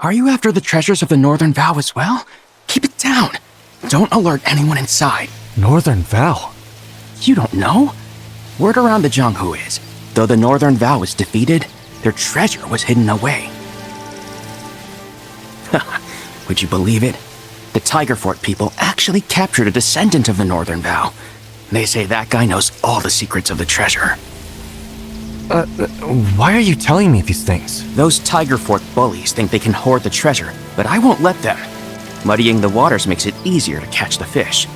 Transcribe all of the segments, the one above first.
Are you after the treasures of the Northern Vow as well? Keep it down. Don't alert anyone inside. Northern Vow? You don't know? Word around the Jianghu is, though the Northern Vow was defeated, their treasure was hidden away. Would you believe it? The Tiger Fort people actually captured a descendant of the Northern Vow. They say that guy knows all the secrets of the treasure. Why are you telling me these things? Those Tiger Fort bullies think they can hoard the treasure, but I won't let them. Muddying the waters makes it easier to catch the fish.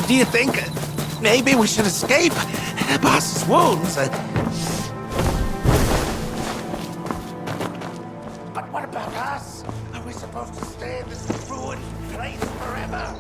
Do you think maybe we should escape? Boss's wounds. But what about us? Are we supposed to stay in this ruined place forever?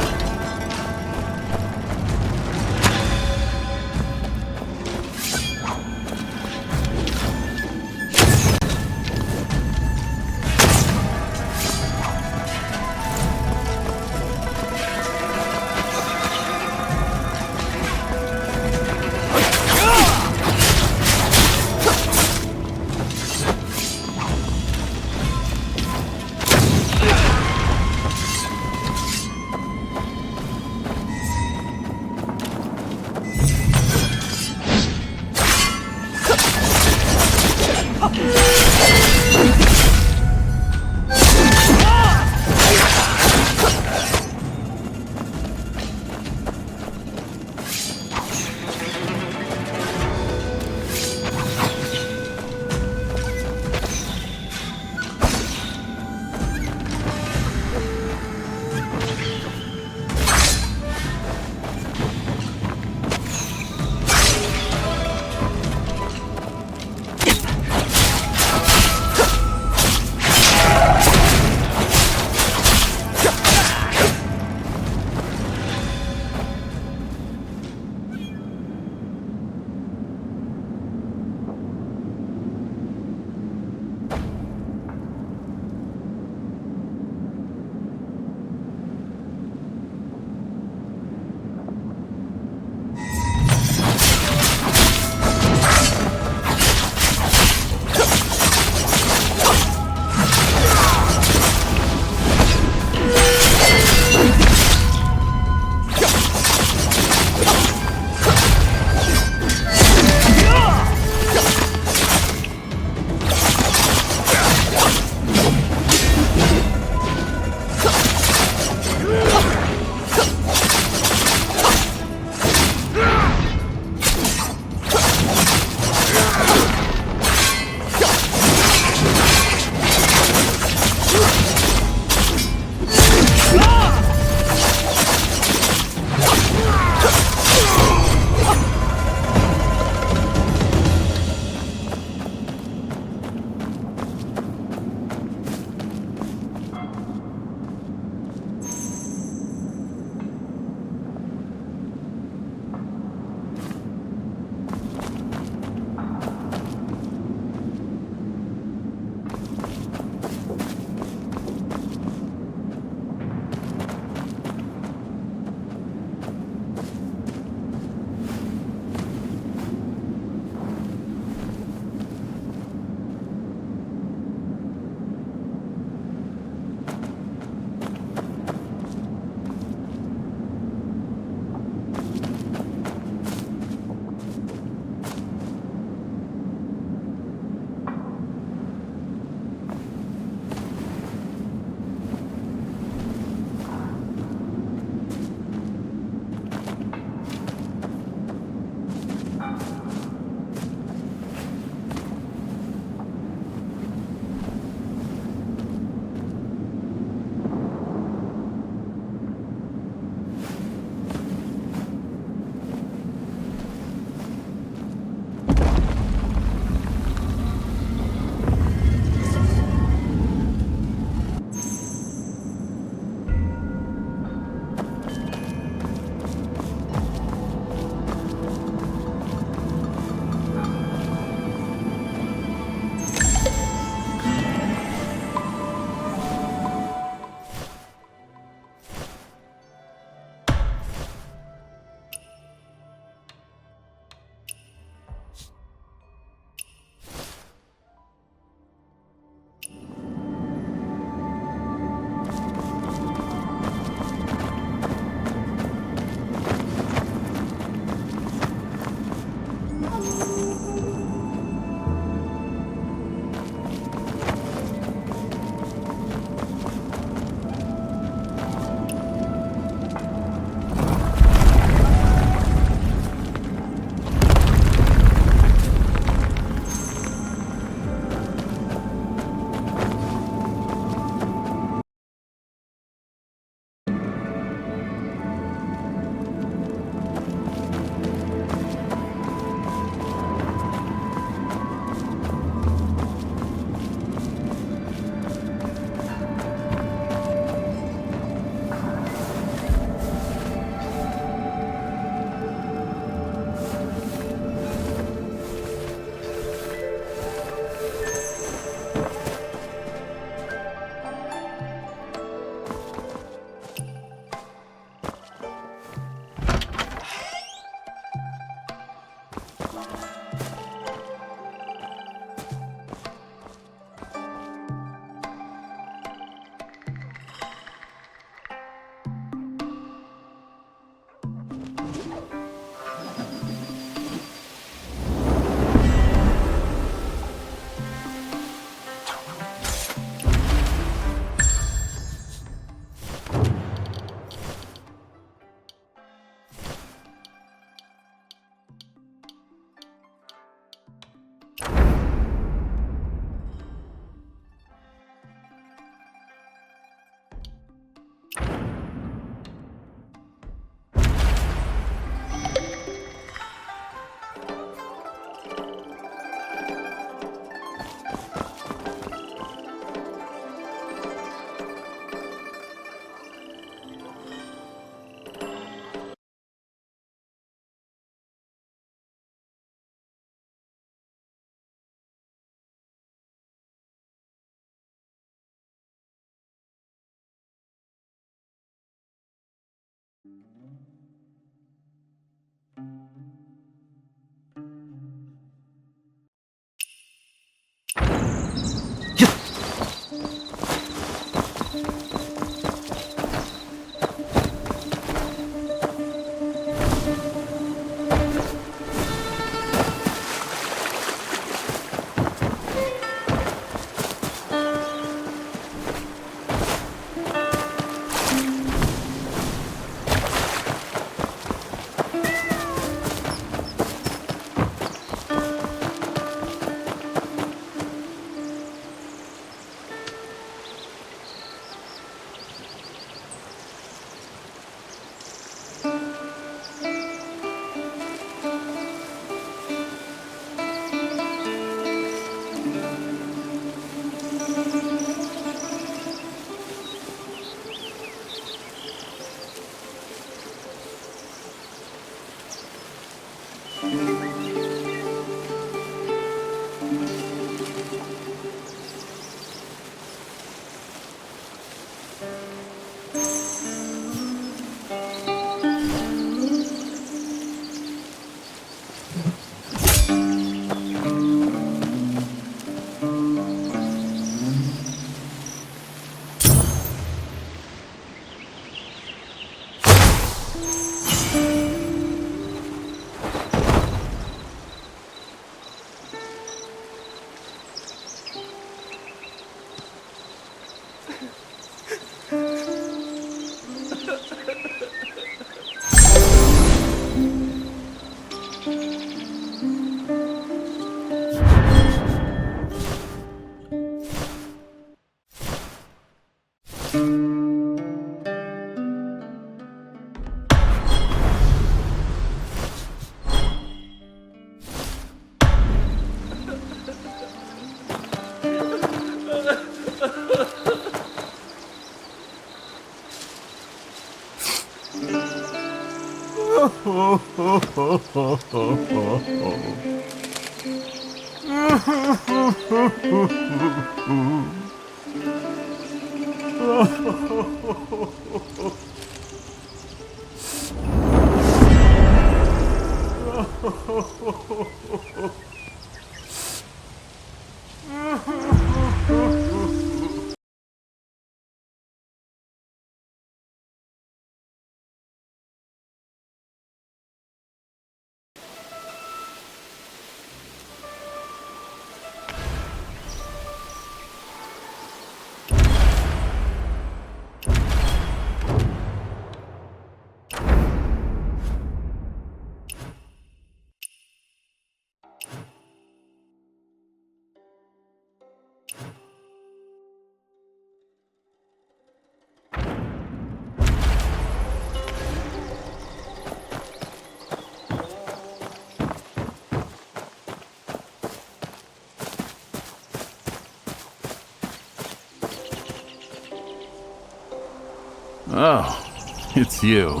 Oh, it's you.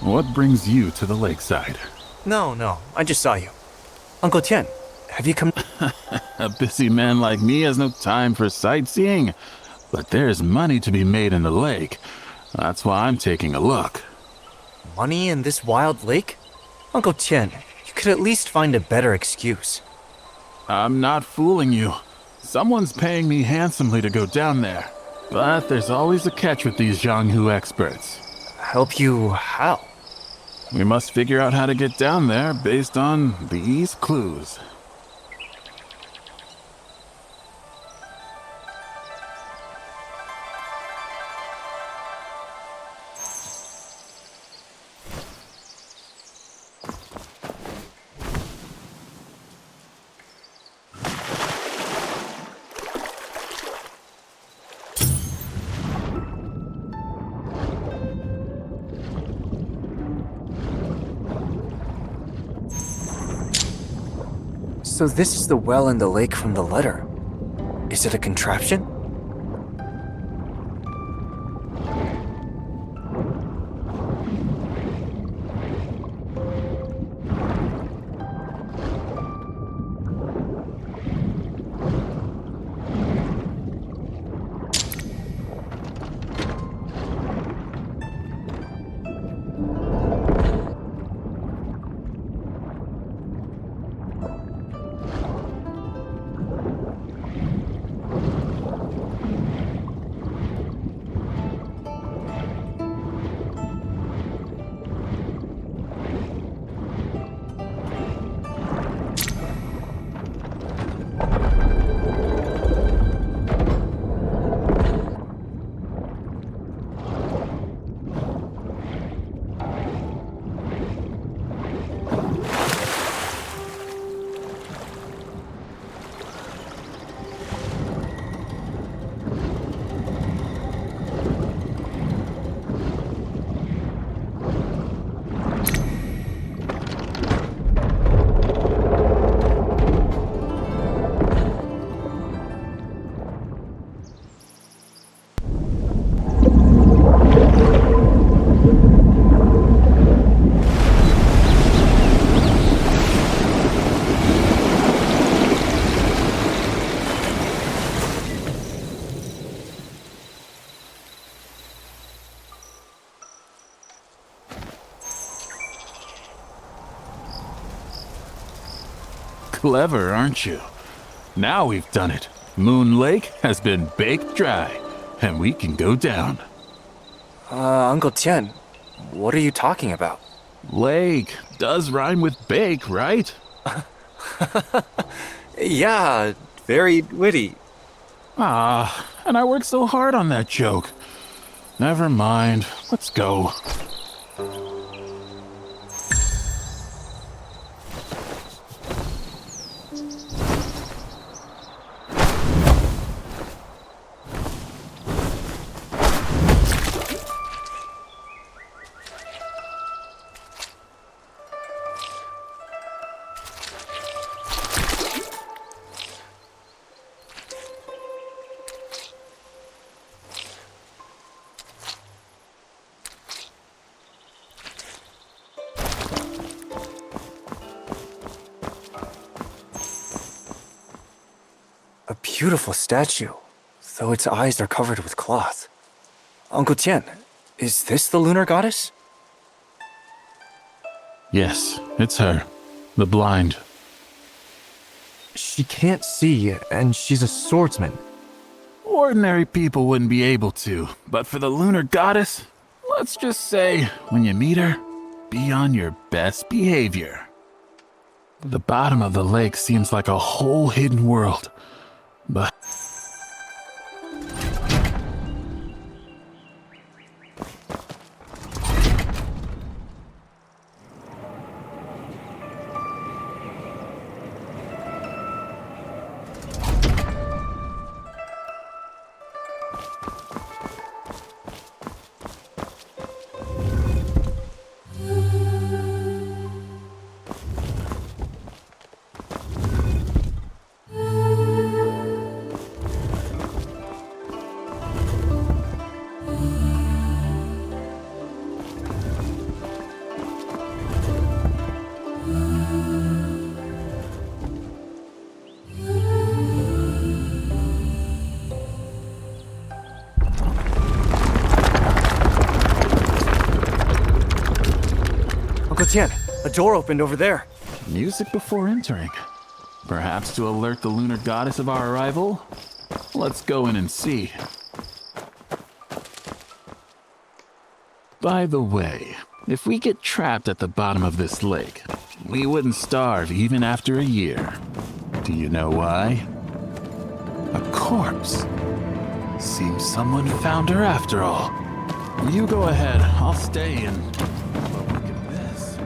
What brings you to the lakeside? No, I just saw you. Uncle Tian, have you come? A busy man like me has no time for sightseeing, but there's money to be made in the lake. That's why I'm taking a look. Money in this wild lake? Uncle Tian, you could at least find a better excuse. I'm not fooling you. Someone's paying me handsomely to go down there. But there's always a catch with these Jianghu experts. Help you how? We must figure out how to get down there based on these clues. So this is the well in the lake from the letter. Is it a contraption? clever, aren't you? Now we've done it. Moon Lake has been baked dry, and we can go down. Uncle Tian, what are you talking about? Lake does rhyme with bake, right? Yeah, very witty. And I worked so hard on that joke. Never mind, let's go. A beautiful statue, though its eyes are covered with cloth. Uncle Tian, is this the Lunar Goddess? Yes, it's her. The blind. She can't see, and she's a swordsman. Ordinary people wouldn't be able to, but for the Lunar Goddess, let's just say, when you meet her, be on your best behavior. The bottom of the lake seems like a whole hidden world, but... Uncle Tian, a door opened over there. Music before entering. Perhaps to alert the Lunar Goddess of our arrival? Let's go in and see. By the way, if we get trapped at the bottom of this lake, we wouldn't starve even after a year. Do you know why? A corpse. Seems someone found her after all. You go ahead, I'll stay and... But look at this.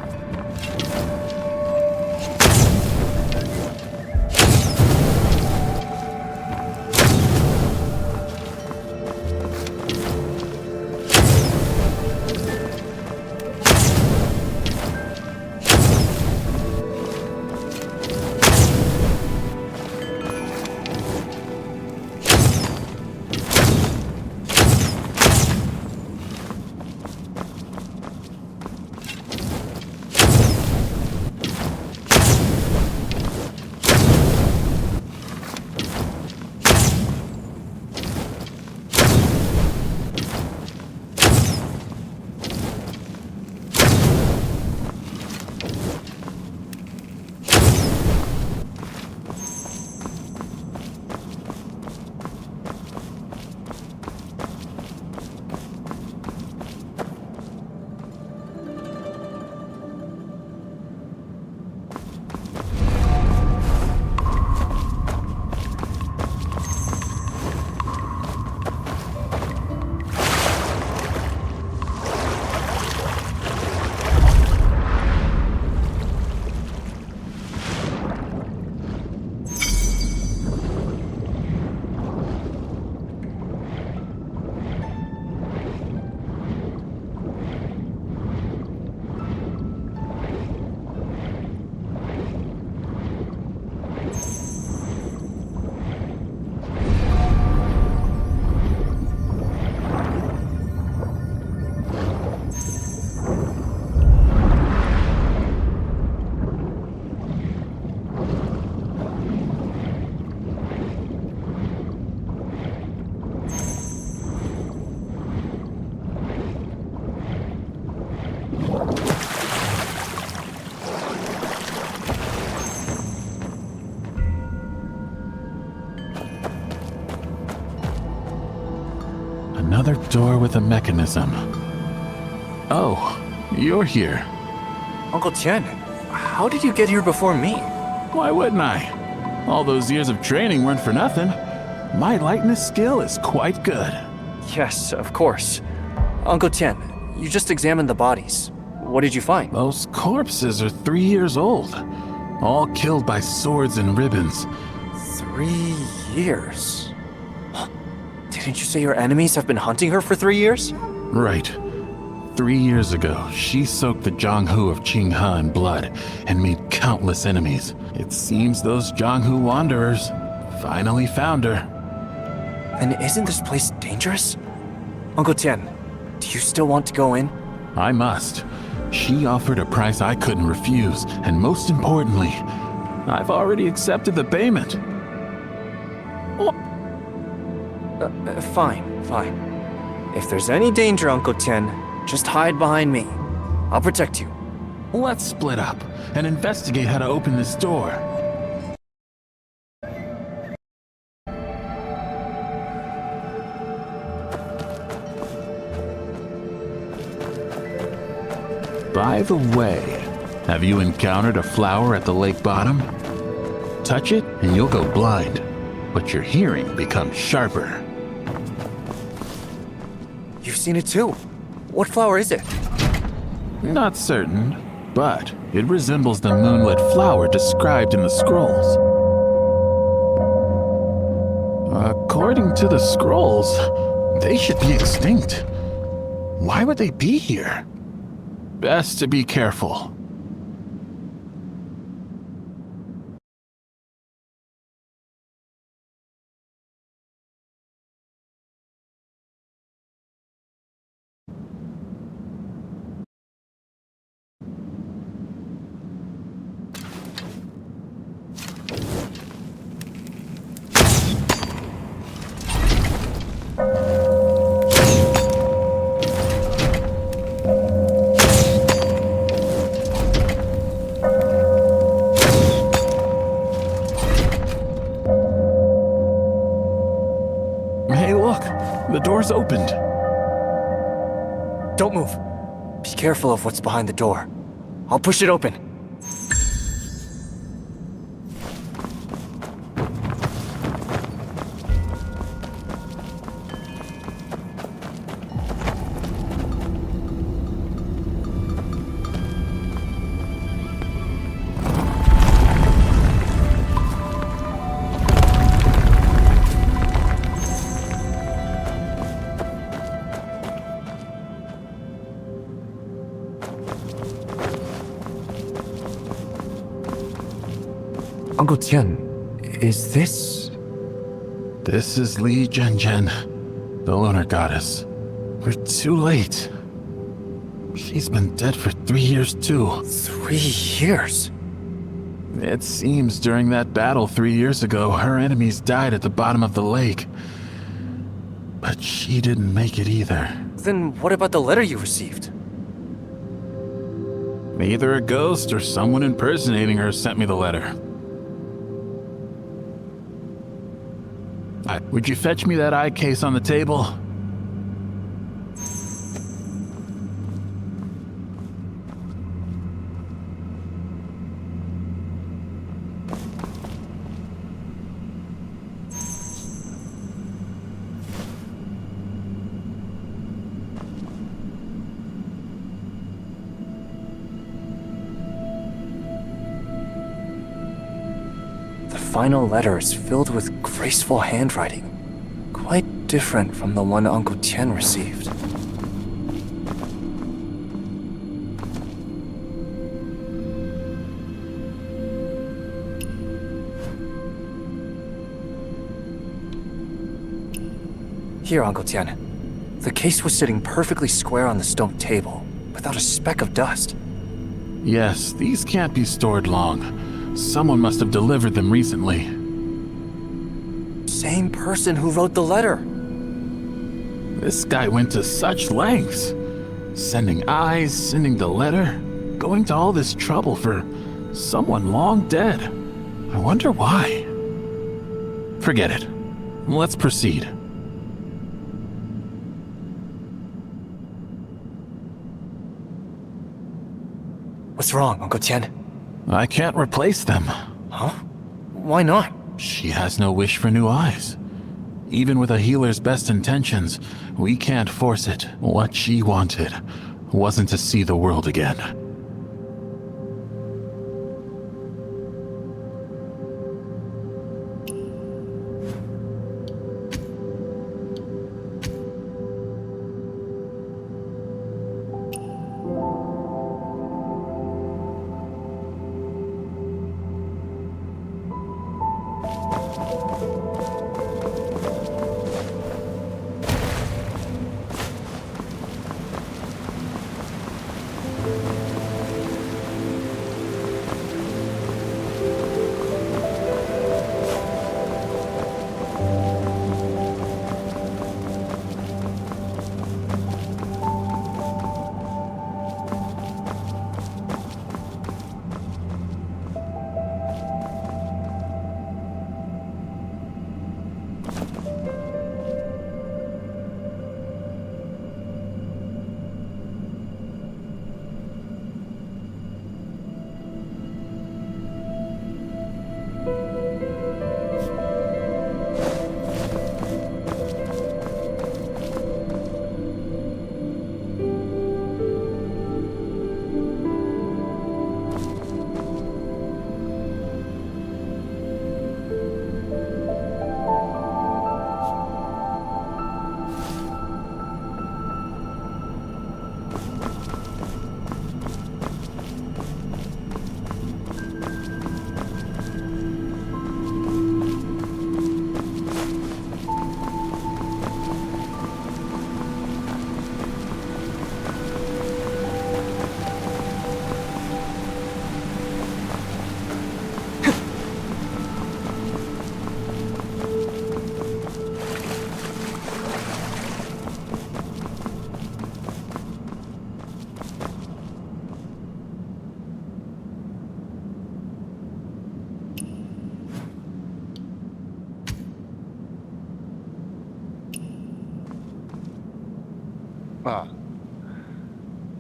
Another door with a mechanism. Oh, you're here. Uncle Tian, how did you get here before me? Why wouldn't I? All those years of training weren't for nothing. My lightness skill is quite good. Yes, of course. Uncle Tian, you just examined the bodies. What did you find? Those corpses are 3 years old. All killed by swords and ribbons. 3 years? Didn't you say your enemies have been hunting her for 3 years? Right. 3 years ago, she soaked the Jianghu of Qinghe in blood and made countless enemies. It seems those Jianghu wanderers finally found her. And isn't this place dangerous? Uncle Tian, do you still want to go in? I must. She offered a price I couldn't refuse, and most importantly, I've already accepted the payment. Fine. If there's any danger, Uncle Tian, just hide behind me. I'll protect you. Let's split up and investigate how to open this door. By the way, have you encountered a flower at the lake bottom? Touch it and you'll go blind, but your hearing becomes sharper. You've seen it too. What flower is it? Not certain, but it resembles the moonlit flower described in the scrolls. According to the scrolls, they should be extinct. Why would they be here? Best to be careful. The door's opened. Don't move. Be careful of what's behind the door. I'll push it open. Uncle Tian, is this... This is Li Zhenzhen, the Lunar Goddess. We're too late. She's been dead for 3 years too. 3 years? It seems during that battle 3 years ago, her enemies died at the bottom of the lake. But she didn't make it either. Then what about the letter you received? Either a ghost or someone impersonating her sent me the letter. Would you fetch me that eye case on the table? The final letter is filled with graceful handwriting, quite different from the one Uncle Tian received. Here, Uncle Tian. The case was sitting perfectly square on the stone table, without a speck of dust. Yes, these can't be stored long. Someone must have delivered them recently. Same person who wrote the letter. This guy went to such lengths. Sending eyes, sending the letter, going to all this trouble for someone long dead. I wonder why. Forget it. Let's proceed. What's wrong, Uncle Tian? I can't replace them. Huh? Why not? She has no wish for new eyes. Even with a healer's best intentions, we can't force it. What she wanted wasn't to see the world again.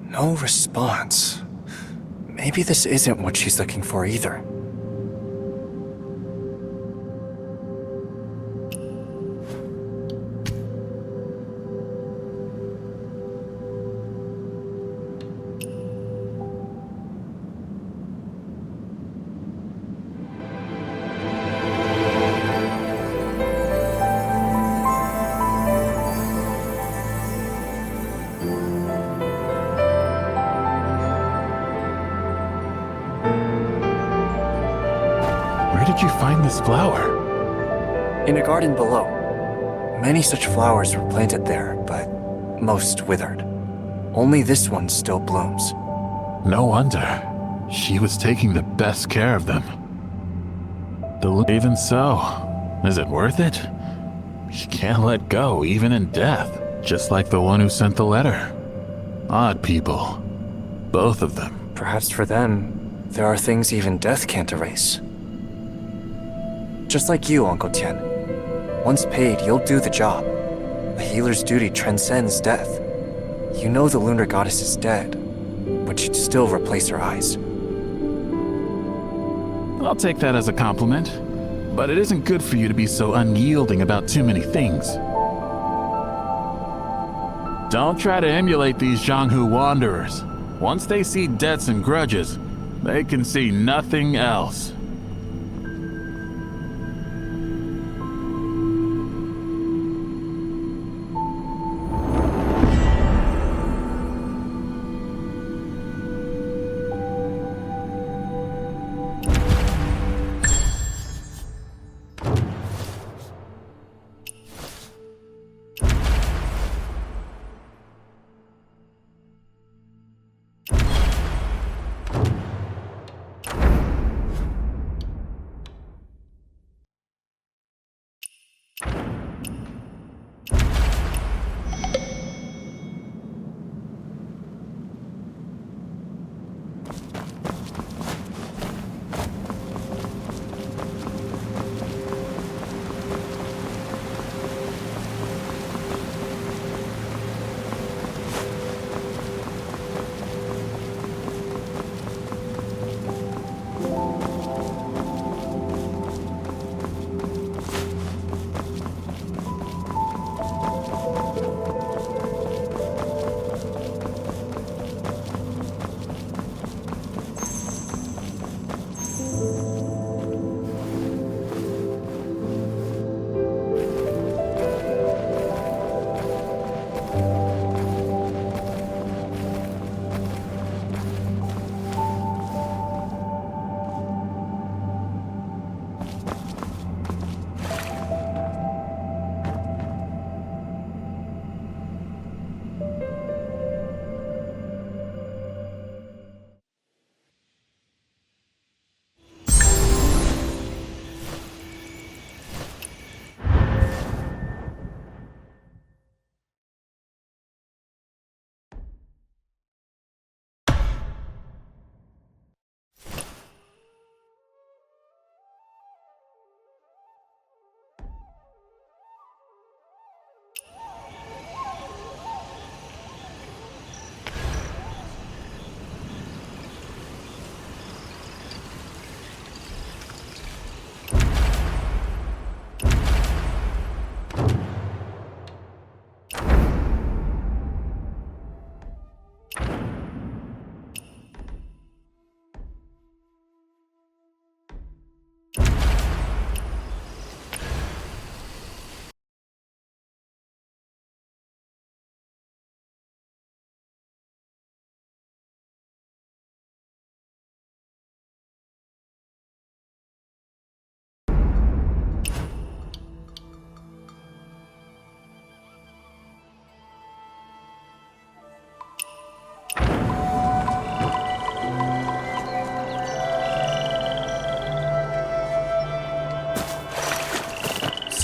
No response. Maybe this isn't what she's looking for either. Where did you find this flower? In a garden below. Many such flowers were planted there, but most withered. Only this one still blooms. No wonder. She was taking the best care of them. Even so, is it worth it? She can't let go, even in death. Just like the one who sent the letter. Odd people. Both of them. Perhaps for them, there are things even death can't erase. Just like you, Uncle Tian. Once paid, you'll do the job. A healer's duty transcends death. You know the Lunar Goddess is dead, but you'd still replace her eyes. I'll take that as a compliment. But it isn't good for you to be so unyielding about too many things. Don't try to emulate these Jianghu wanderers. Once they see debts and grudges, they can see nothing else.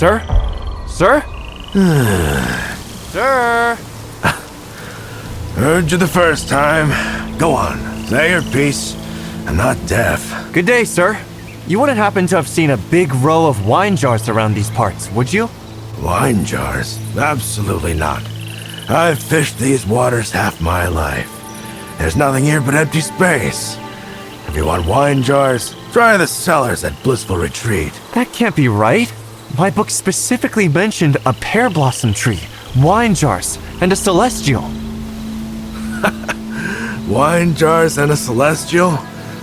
Sir? Sir? Sir? Heard you the first time. Go on, say your piece. I'm not deaf. Good day, sir. You wouldn't happen to have seen a big row of wine jars around these parts, would you? Wine jars? Absolutely not. I've fished these waters half my life. There's nothing here but empty space. If you want wine jars, try the cellars at Blissful Retreat. That can't be right. My book specifically mentioned a pear blossom tree, wine jars, and a celestial. Wine jars and a celestial?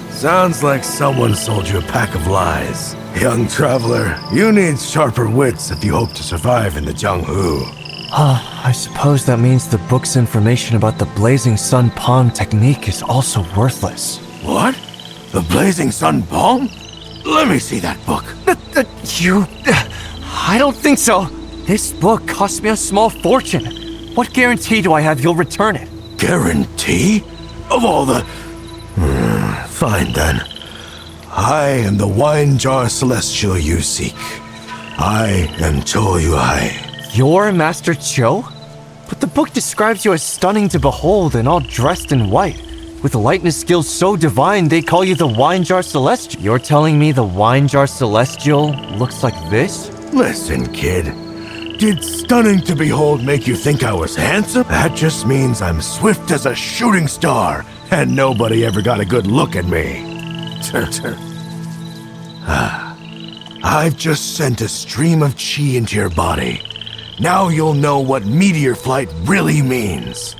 Sounds like someone sold you a pack of lies. Young traveler, you need sharper wits if you hope to survive in the Jianghu. I suppose that means the book's information about the Blazing Sun Palm technique is also worthless. What? The Blazing Sun Palm? Let me see that book. I don't think so. This book cost me a small fortune. What guarantee do I have you'll return it? Guarantee? Of all the... Fine then. I am the wine jar celestial you seek. I am Yuehai. You're Master Qiu? But the book describes you as stunning to behold and all dressed in white. With lightness skills so divine, they call you the Wine Jar Celestial. You're telling me the Wine Jar Celestial looks like this? Listen, kid. Did stunning to behold make you think I was handsome? That just means I'm swift as a shooting star, and nobody ever got a good look at me. I've just sent a stream of qi into your body. Now you'll know what Meteor Flight really means.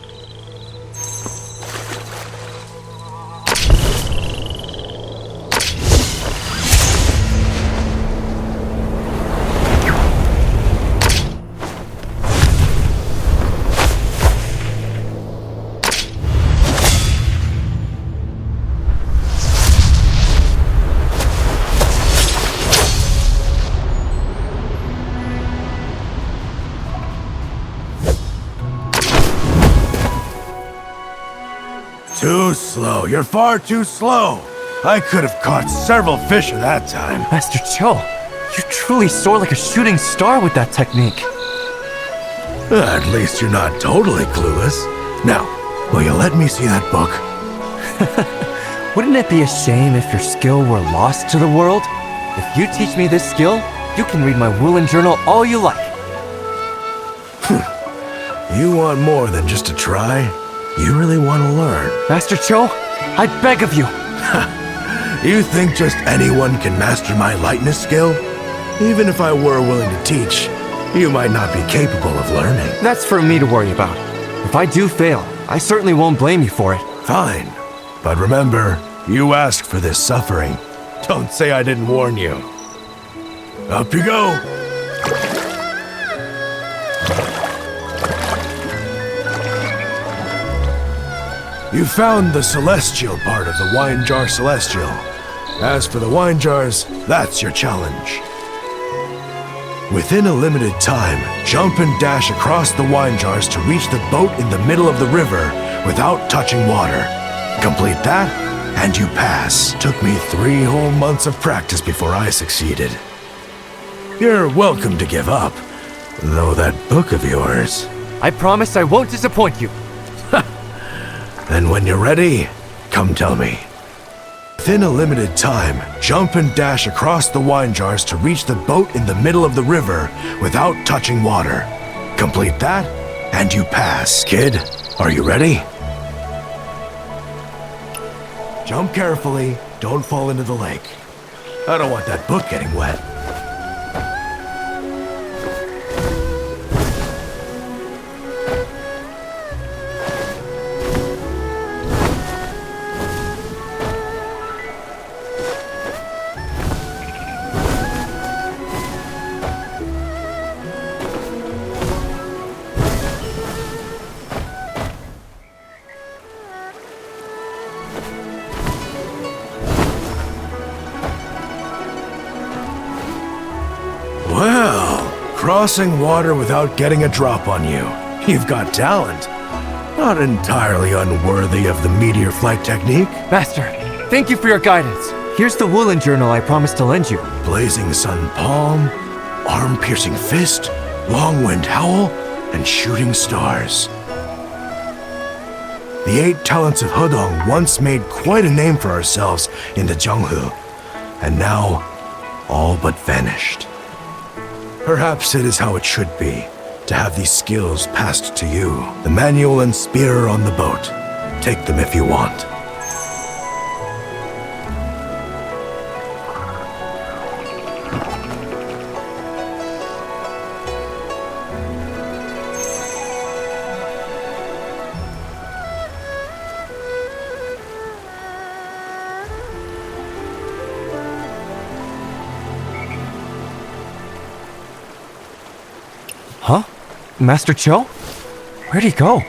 Too slow. You're far too slow. I could have caught several fish at that time. Master Qiu, you truly soar like a shooting star with that technique. At least you're not totally clueless. Now, will you let me see that book? Wouldn't it be a shame if your skill were lost to the world? If you teach me this skill, you can read my Woolen journal all you like. You want more than just a try? You really want to learn? Master Qiu, I beg of you. You think just anyone can master my lightness skill? Even if I were willing to teach, you might not be capable of learning. That's for me to worry about. If I do fail, I certainly won't blame you for it. Fine. But remember, you asked for this suffering. Don't say I didn't warn you. Up you go. You found the celestial part of the wine jar celestial. As for the wine jars, that's your challenge. Within a limited time, jump and dash across the wine jars to reach the boat in the middle of the river without touching water. Complete that, and you pass. Took me 3 whole months of practice before I succeeded. You're welcome to give up, though that book of yours... I promise I won't disappoint you. Then when you're ready, come tell me. Within a limited time, jump and dash across the wine jars to reach the boat in the middle of the river without touching water. Complete that, and you pass. Kid, are you ready? Jump carefully, don't fall into the lake. I don't want that book getting wet. Well, crossing water without getting a drop on you. You've got talent. Not entirely unworthy of the Meteor Flight technique. Master, thank you for your guidance. Here's the Woolen journal I promised to lend you. Blazing Sun Palm? arm-piercing fist, long-wind howl, and shooting stars. The 8 talents of Hedong once made quite a name for ourselves in the Jianghu, and now all but vanished. Perhaps it is how it should be, to have these skills passed to you. The manual and spear are on the boat. Take them if you want. Huh? Master Qiu? Where'd he go?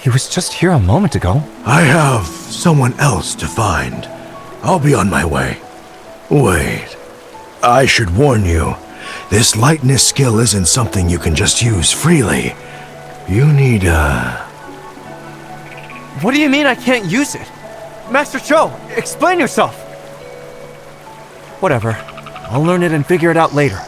He was just here a moment ago. I have someone else to find. I'll be on my way. Wait. I should warn you, this lightness skill isn't something you can just use freely. You need What do you mean I can't use it? Master Qiu, explain yourself! Whatever. I'll learn it and figure it out later.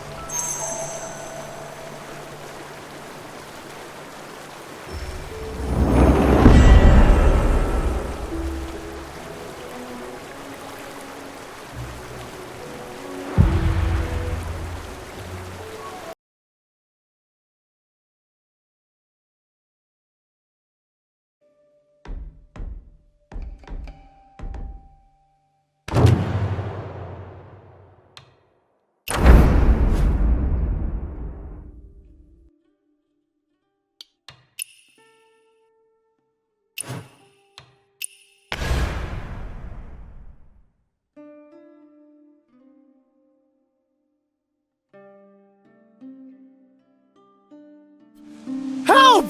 Help!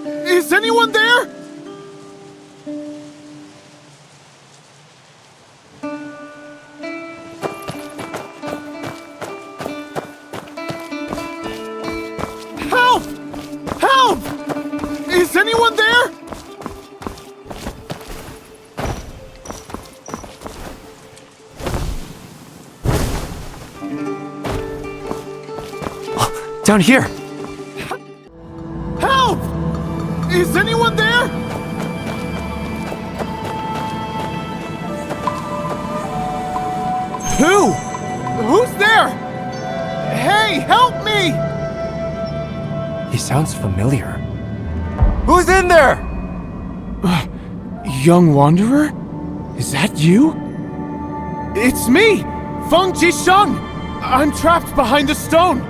Is anyone there? Help! Help! Is anyone there? Down here! Help! Is anyone there? Who? Who's there? Hey, help me! He sounds familiar. Who's in there? Young Wanderer? Is that you? It's me, Feng Jisheng! I'm trapped behind the stone.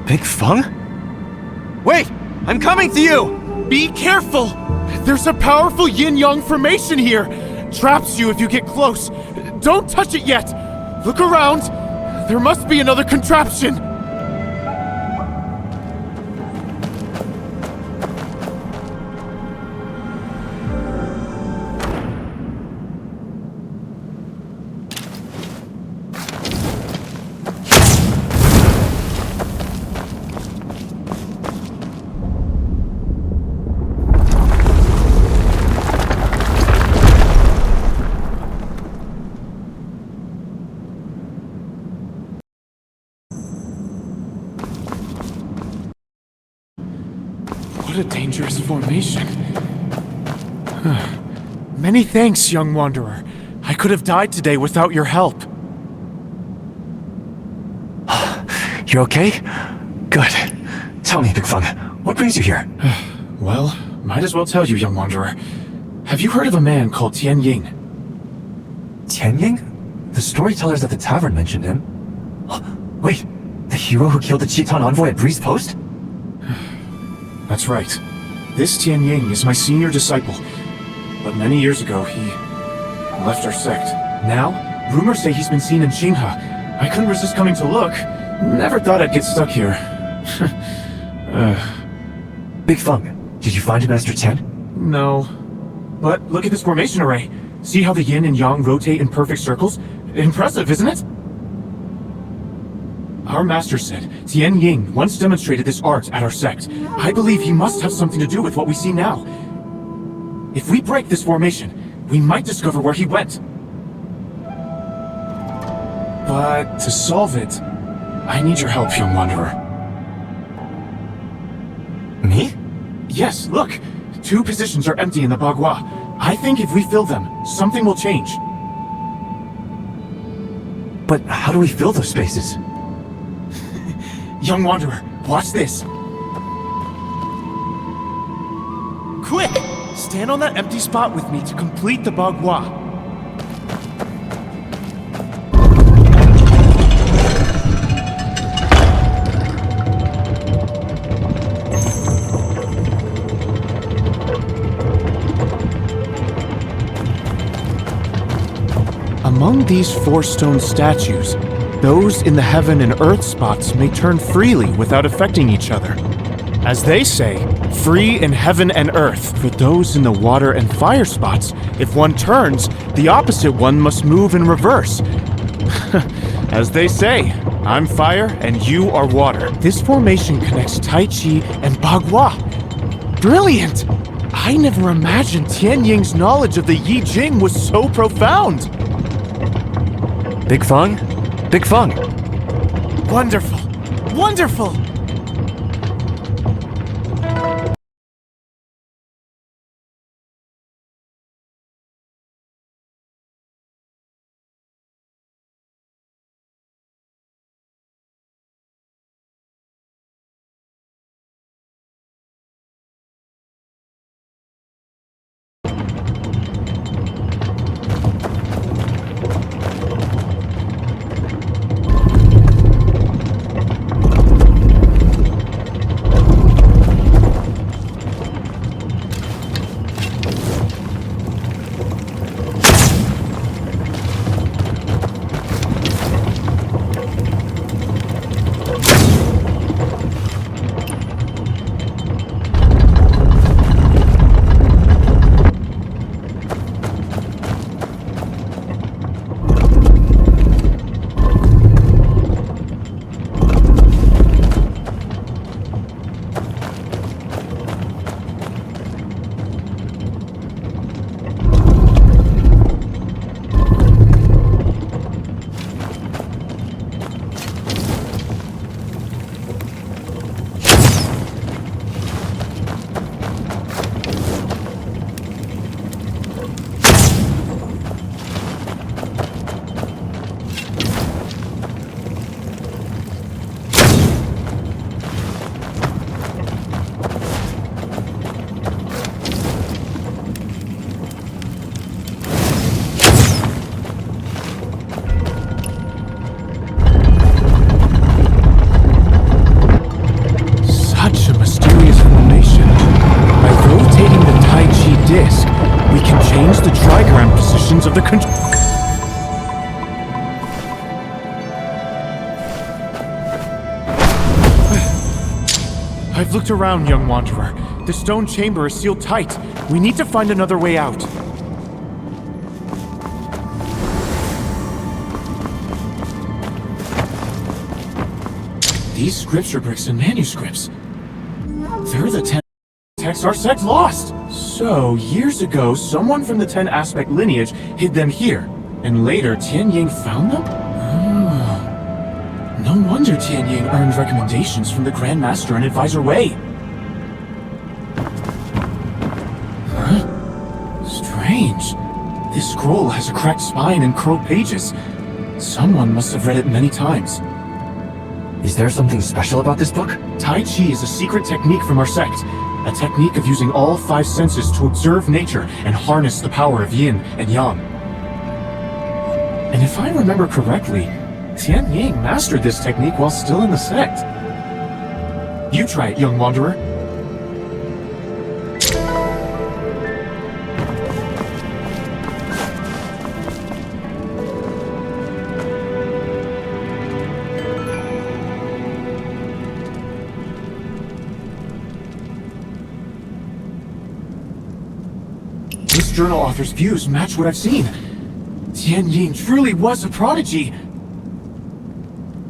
Big Feng? Wait! I'm coming to you! Be careful! There's a powerful yin-yang formation here. Traps you if you get close. Don't touch it yet. Look around. There must be another contraption. What a dangerous formation. Many thanks, young wanderer. I could have died today without your help. You okay? Good. Tell me, Big Feng, what brings you here? Well, might as well tell you, young wanderer. Have you heard of a man called Tian? Tian? The storytellers at the tavern mentioned him. Wait, the hero who killed the Chiton envoy at Breeze Post? That's right. This Tian is my senior disciple. But many years ago, he left our sect. Now, rumors say he's been seen in Qinghe. I couldn't resist coming to look. Never thought I'd get stuck here. Big Feng, did you find Master Tian? No. But look at this formation array. See how the yin and yang rotate in perfect circles? Impressive, isn't it? Our master said Tian Ying once demonstrated this art at our sect. I believe he must have something to do with what we see now. If we break this formation, we might discover where he went. But to solve it, I need your help, young wanderer. Me? Yes, look! 2 positions are empty in the Bagua. I think if we fill them, something will change. But how do we fill those spaces? Young wanderer, watch this! Quick! Stand on that empty spot with me to complete the Bagua. Among these 4 stone statues, those in the heaven and earth spots may turn freely without affecting each other. As they say, free in heaven and earth. For those in the water and fire spots, if one turns, the opposite one must move in reverse. As they say, I'm fire and you are water. This formation connects Tai Chi and Bagua. Brilliant! I never imagined Tian Ying's knowledge of the Yi Jing was so profound. Big Feng? Big Feng! Wonderful! Wonderful! Of the I've looked around, young wanderer. The stone chamber is sealed tight. We need to find another way out. These scripture bricks and manuscripts. They're the 10 texts our sect lost. So, years ago, someone from the 10 aspect lineage hid them here, and later Tian Ying found them? Oh. No wonder Tian Ying earned recommendations from the Grand Master and Advisor Wei. Huh? Strange. This scroll has a cracked spine and curled pages. Someone must have read it many times. Is there something special about this book? Tai Chi is a secret technique from our sect. A technique of using all 5 senses to observe nature and harness the power of yin and yang. And if I remember correctly, Tian Ying mastered this technique while still in the sect. You try it, young wanderer. This journal author's views match what I've seen. Tian Ying truly was a prodigy.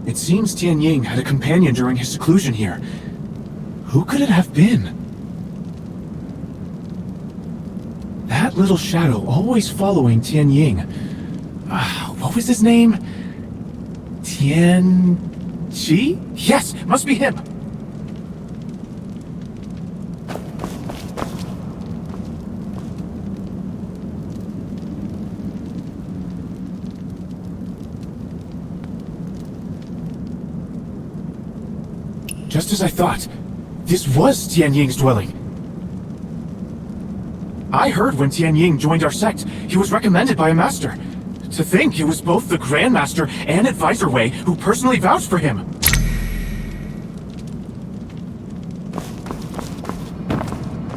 It seems Tian Ying had a companion during his seclusion here. Who could it have been? That little shadow always following Tian Ying. What was his name? Tian... Qi? Yes, must be him. Just as I thought, this was Tian Ying's dwelling. I heard when Tian Ying joined our sect, he was recommended by a master. To think it was both the Grand Master and Advisor Wei who personally vouched for him.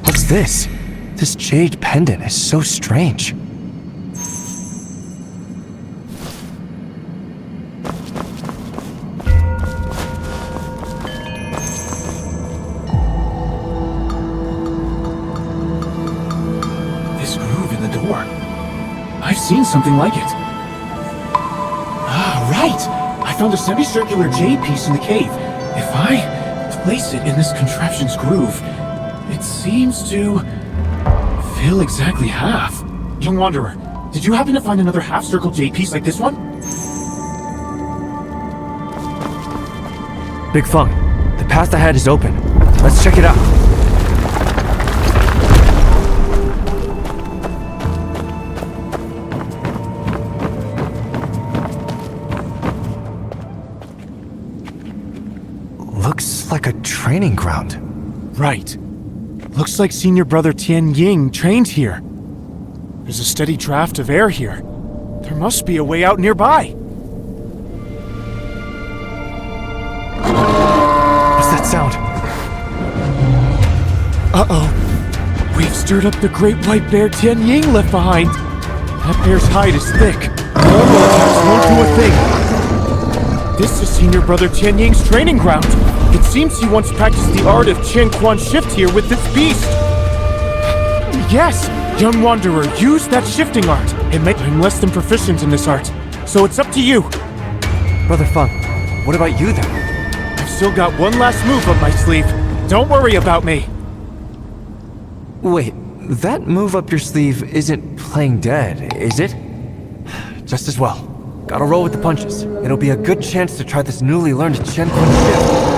What's this? This jade pendant is so strange. This groove in the door. I've seen something like it. Ah, right! I found a semicircular jade piece in the cave. If I place it in this contraption's groove, it seems to fill exactly half. Young Wanderer, did you happen to find another half-circle jade piece like this one? Big Feng, the path ahead is open. Let's check it out. Looks like a training ground. Right. Looks like Senior Brother Tian Ying trained here. There's a steady draft of air here. There must be a way out nearby. What's that sound? Uh-oh. We've stirred up the great white bear Tian Ying left behind. That bear's hide is thick. Normal attacks won't do a thing. This is Senior Brother Tian Ying's training ground. It seems he once practiced the art of Qian Quan shift here with this beast. Yes, young Wanderer, use that shifting art. I'm less than proficient in this art, so it's up to you. Brother Feng, what about you then? I've still got one last move up my sleeve. Don't worry about me. Wait, that move up your sleeve isn't playing dead, is it? Just as well. Gotta roll with the punches. It'll be a good chance to try this newly learned Qian Quan shift.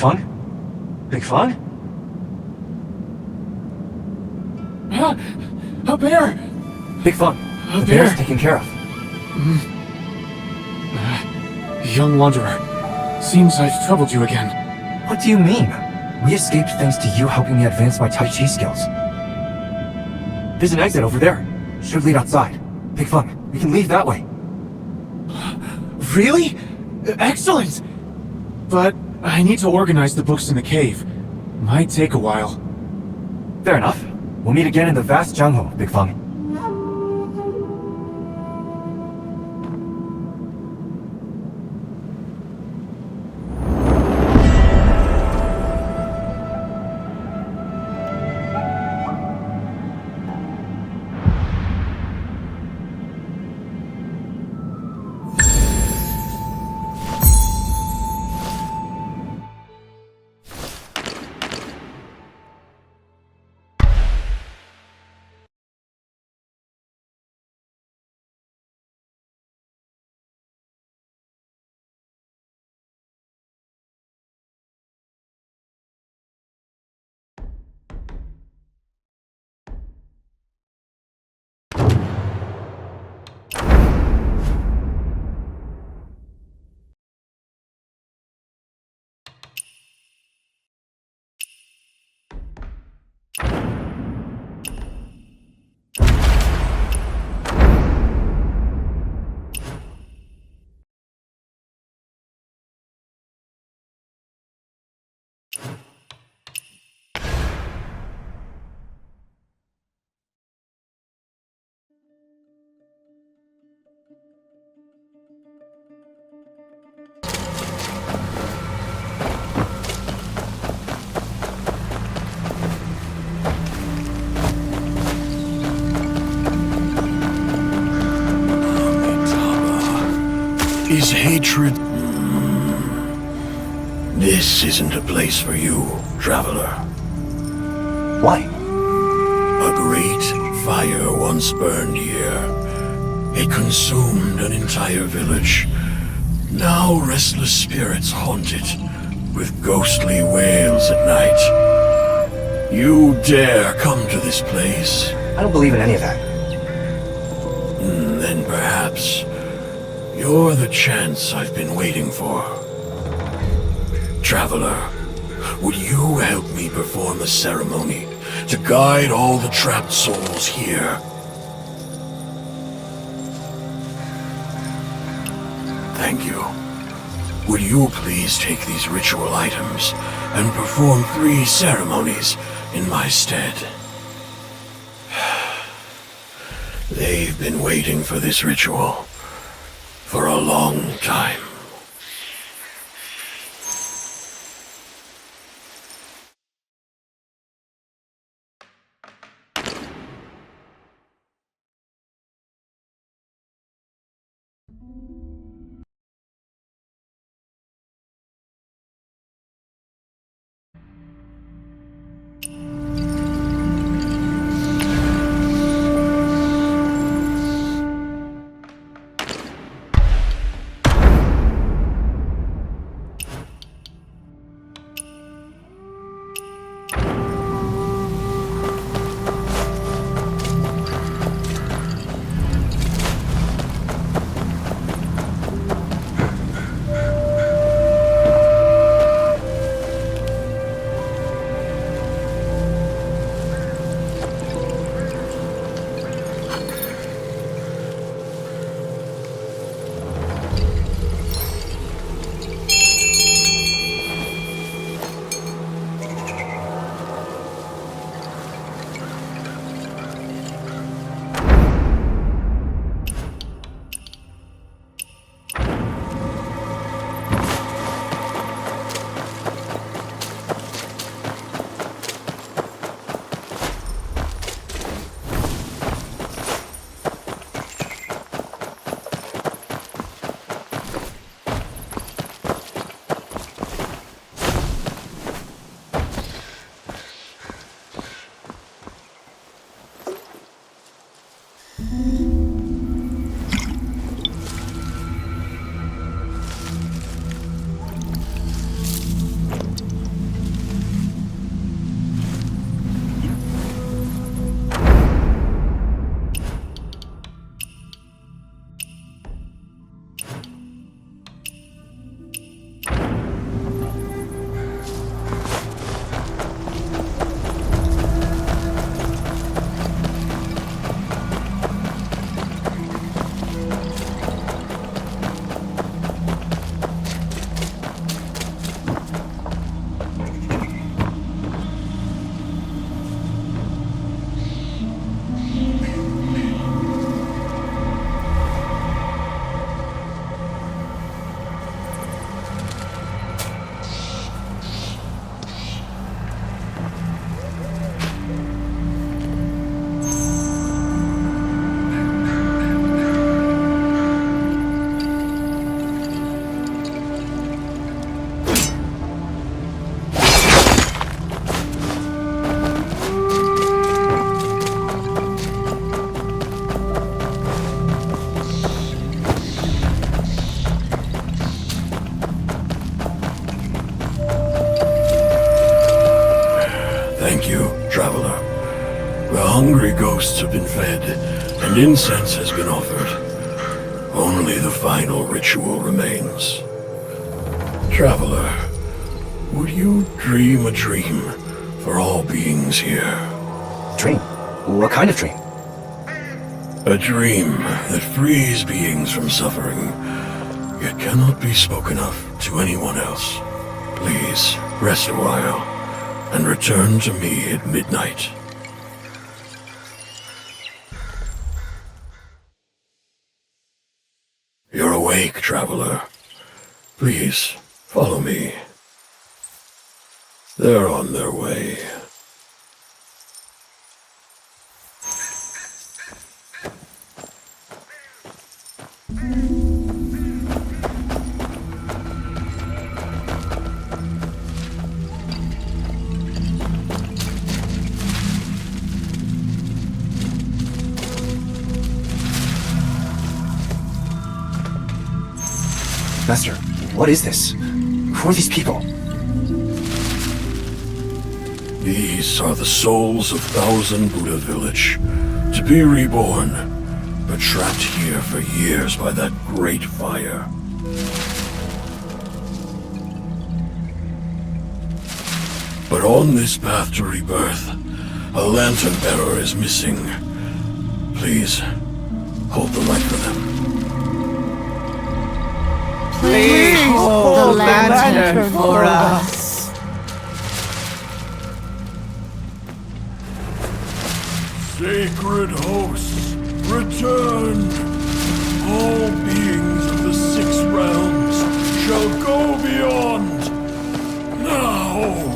Feng? Big Feng? A bear! Big Feng, A the bear. bear's taken care of. Young wanderer. Seems I've troubled you again. What do you mean? We escaped thanks to you helping me advance my Tai Chi skills. There's an exit over there. Should lead outside. Big Feng, we can leave that way. Really? Excellent! But I need to organize the books in the cave. Might take a while. Fair enough. We'll meet again in the vast Jianghu, Big Feng. Is hatred... This isn't a place for you, traveler. Why? A great fire once burned here. It consumed an entire village. Now restless spirits haunt it, with ghostly wails at night. You dare come to this place? I don't believe in any of that. Then perhaps you're the chance I've been waiting for. Traveler, would you help me perform a ceremony to guide all the trapped souls here? Thank you. Would you please take these ritual items and perform 3 ceremonies in my stead? They've been waiting for this ritual for a long time. The hungry ghosts have been fed, and incense has been offered. Only the final ritual remains. Traveler, would you dream a dream for all beings here? Dream? What kind of dream? A dream that frees beings from suffering, yet cannot be spoken of to anyone else. Please, rest a while, and return to me at midnight. You're awake, traveler. Please, follow me. They're on their way. Master, what is this? Who are these people? These are the souls of Thousand Buddha Village, to be reborn, but trapped here for years by that great fire. But on this path to rebirth, a lantern bearer is missing. Please, hold the light for them. Please hold the lantern for us. Sacred hosts, return! All beings of the six realms shall go beyond! Now!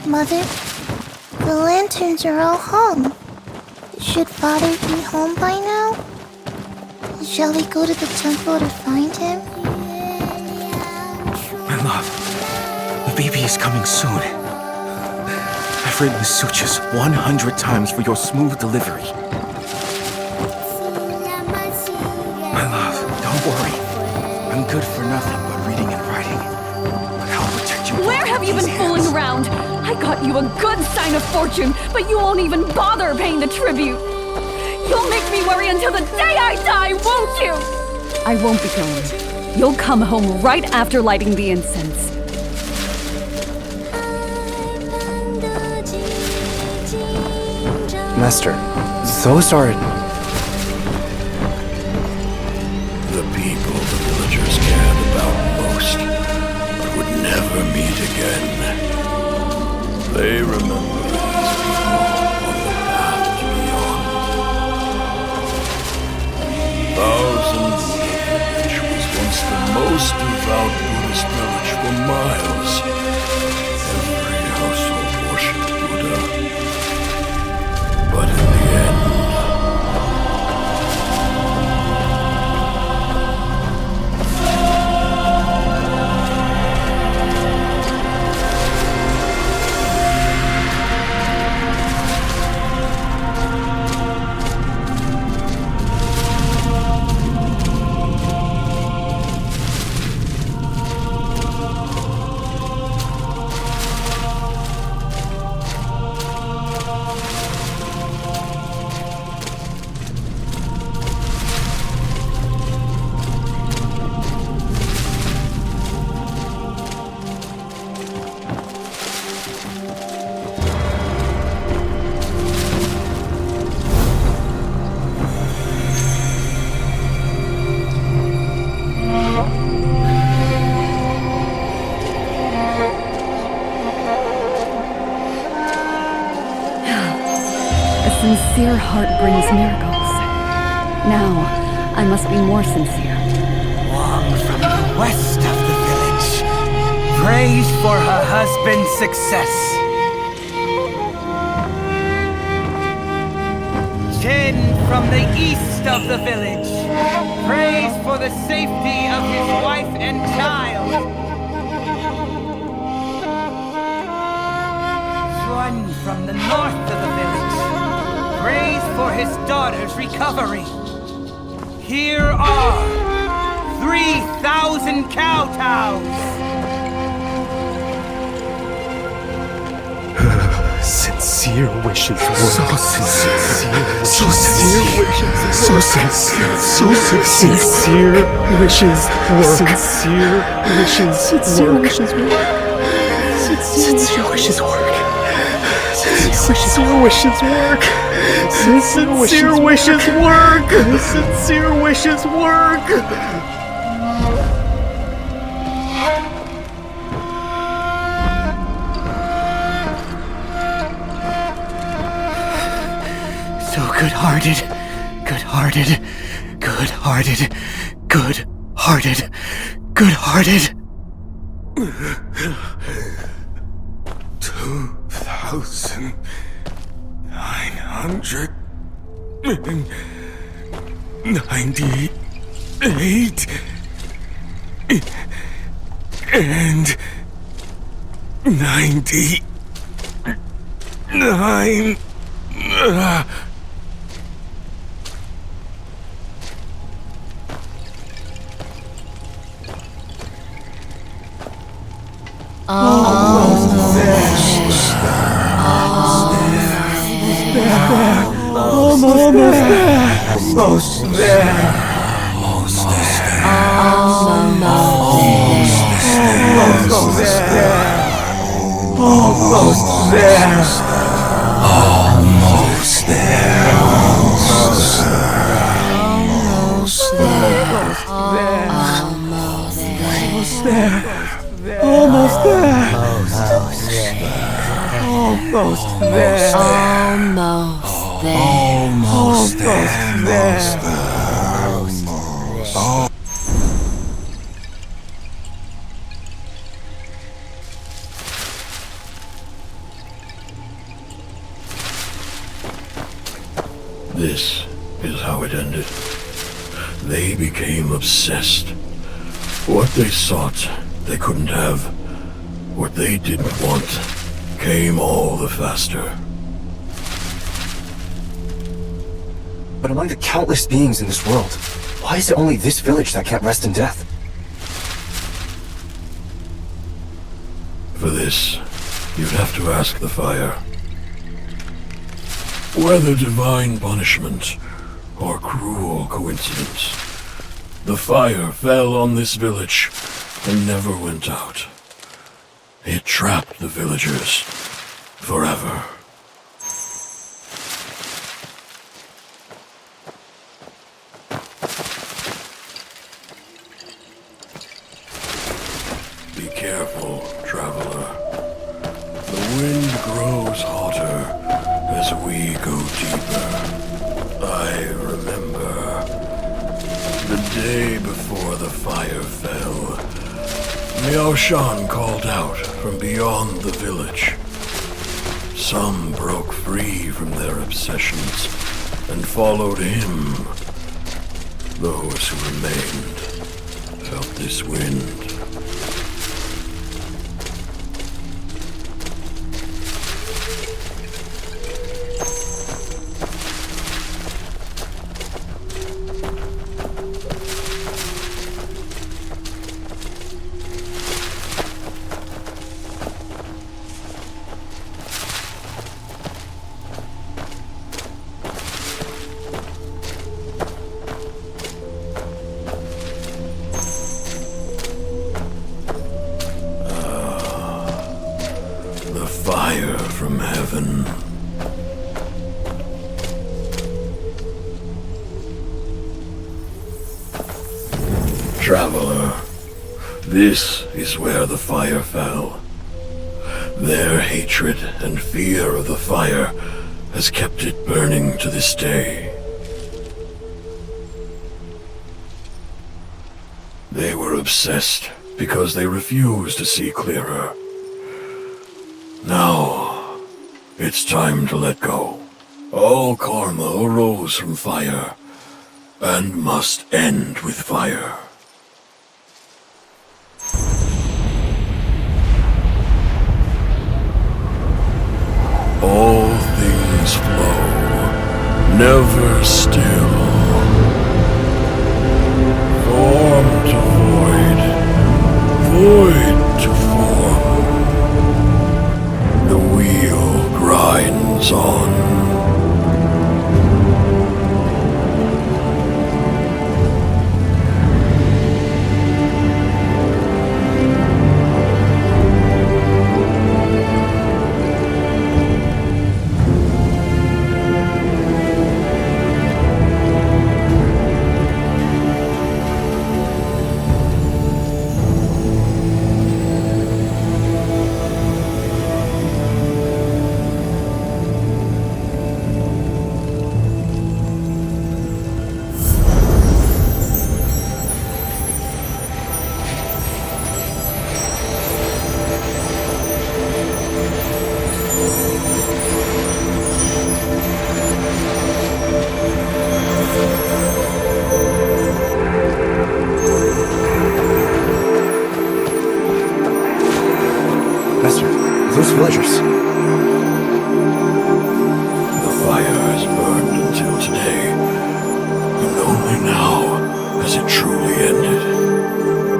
Mother, the lanterns are all hung. Should Father be home by now? Shall we go to the temple to find him? My love, the baby is coming soon. I've written the sutras 100 times for your smooth delivery. My love, don't worry. I'm good for nothing but reading and writing. But I'll protect you. Where have you been fooling around? I got you a good sign of fortune, but you won't even bother paying the tribute. You'll make me worry until the day I die, won't you? I won't be going. You'll come home right after lighting the incense. Master, those are... The people the villagers cared about most, but would never meet again. They remember these people on the path to beyond. Thousand Buddha Village was once the most devout Buddhist village for miles. Every household worshipped Buddha. But in the end, A sincere heart brings miracles. Now, I must be more sincere. Wang from the west of the village prays for her husband's success. Tian from the east of the village prays for the safety of his wife and child. Zhang from the north of the village prays for his daughter's recovery. Here are 3,000 kowtows. Sincere wishes work. So sincere. So sincere wishes. So sincere. So sincere wishes work. Sincere wishes work. Sincere wishes work. Sincere wishes work. Sincere wishes work. Sincere wishes work. Sincere wishes work. Good-hearted, good-hearted, good-hearted, good-hearted, good-hearted. 2,998 and 99. This is how it ended. They became obsessed. What they sought, they couldn't have. What they didn't want came all the faster. But among the countless beings in this world, why is it only this village that can't rest in death? For this, you'd have to ask the fire. Whether divine punishment or cruel coincidence, the fire fell on this village and never went out. It trapped the villagers forever. Be careful, traveler. The wind grows hotter as we go deeper. I remember the day before the fire fell. Miao Shan called out from beyond the village. Some broke free from their obsessions and followed him. Those who remained felt this wind. Fire from heaven. Traveler, this is where the fire fell. Their hatred and fear of the fire has kept it burning to this day. They were obsessed because they refused to see clearer. Now, it's time to let go. All karma arose from fire, and must end with fire. All things flow, never still. Form to void, void to form. The wheel grinds on. Those villagers. The fire has burned until today, and only now has it truly ended.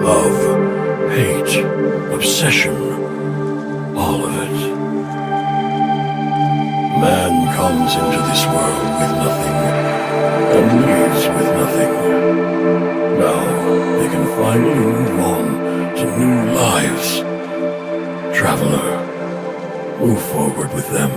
Love, hate, obsession, all of it. Man comes into this world with nothing, and leaves with nothing. Now they can finally move on to new lives. Traveler, move forward with them.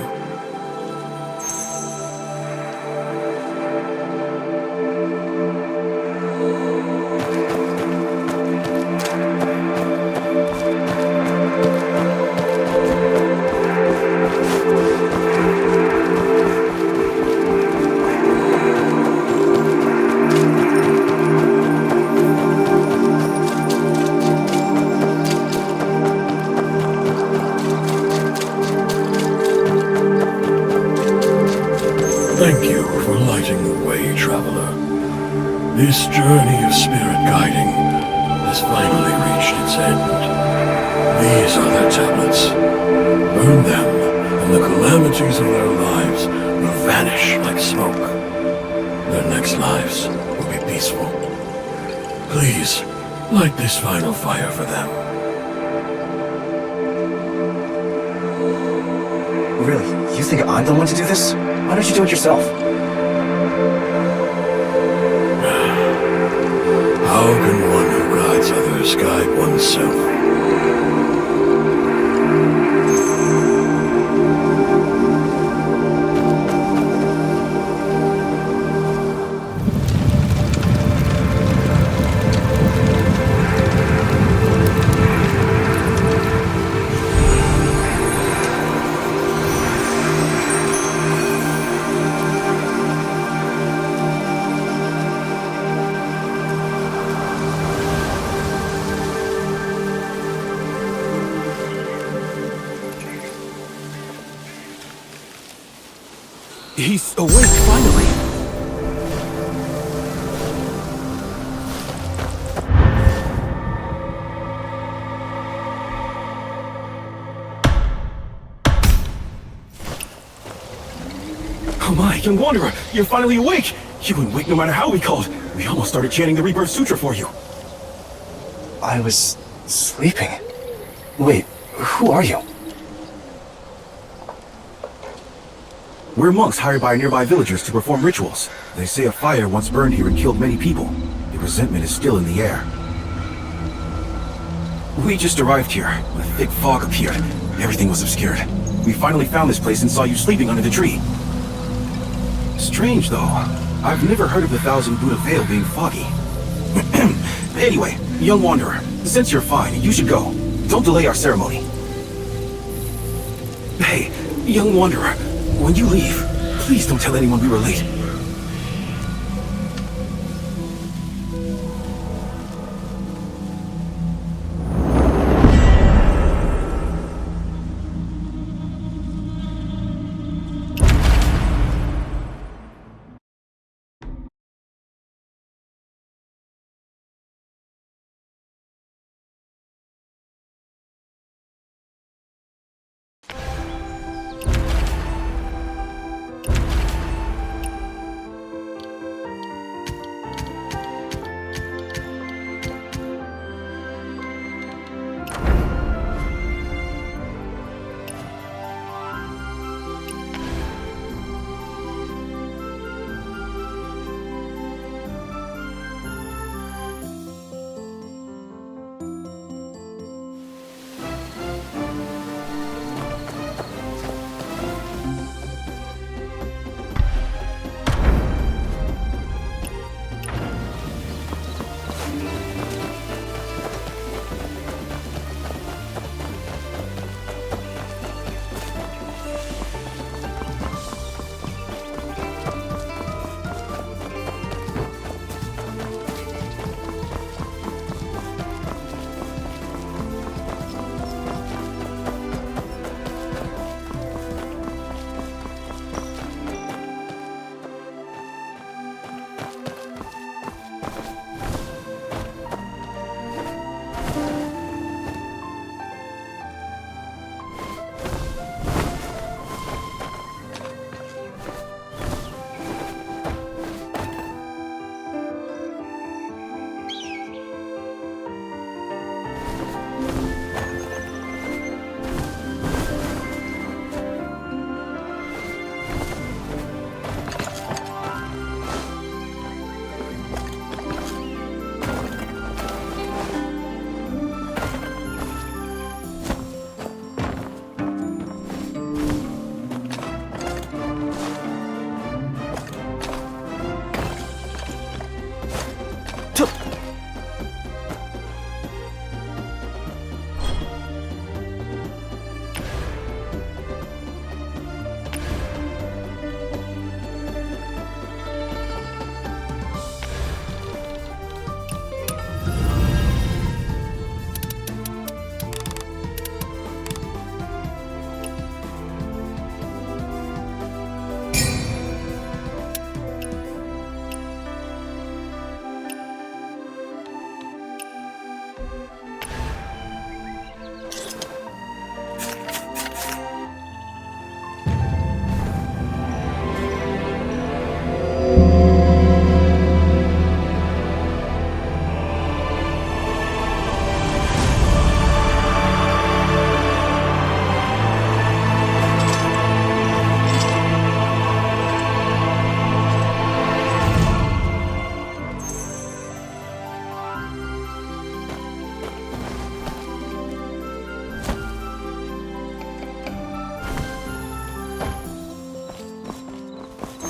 Thank you for lighting the way, traveler. This journey of spirit guiding has finally reached its end. These are their tablets. Burn them, and the calamities of their lives will vanish like smoke. Their next lives will be peaceful. Please, light this final fire for them. Really? You think I'm the one to do this? Why don't you do it yourself? How can one who guides others guide oneself? He's awake, finally! Oh my, young wanderer, you're finally awake! You wouldn't wake no matter how we called. We almost started chanting the Rebirth Sutra for you. I was sleeping. Wait, who are you? We're monks hired by nearby villagers to perform rituals. They say a fire once burned here and killed many people. The resentment is still in the air. We just arrived here when a thick fog appeared. Everything was obscured. We finally found this place and saw you sleeping under the tree. Strange, though. I've never heard of the Thousand Buddha Veil being foggy. Anyway, young wanderer, since you're fine, you should go. Don't delay our ceremony. Hey, young wanderer, when you leave, please don't tell anyone we were late.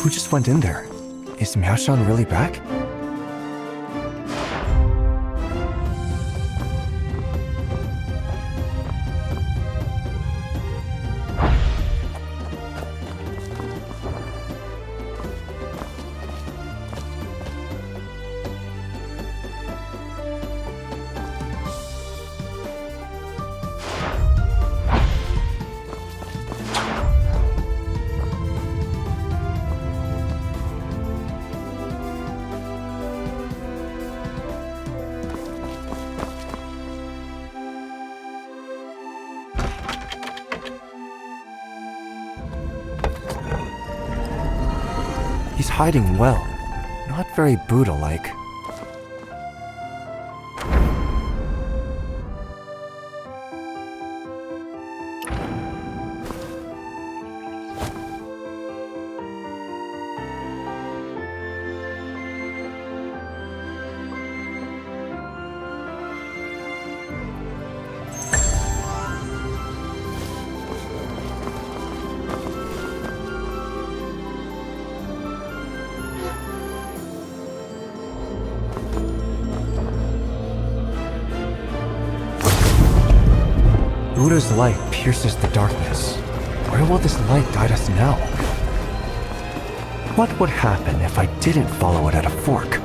Who just went in there? Is Miaoshan really back? He's hiding well. Not very Buddha-like. Buddha's light pierces the darkness. Where will this light guide us now? What would happen if I didn't follow it at a fork?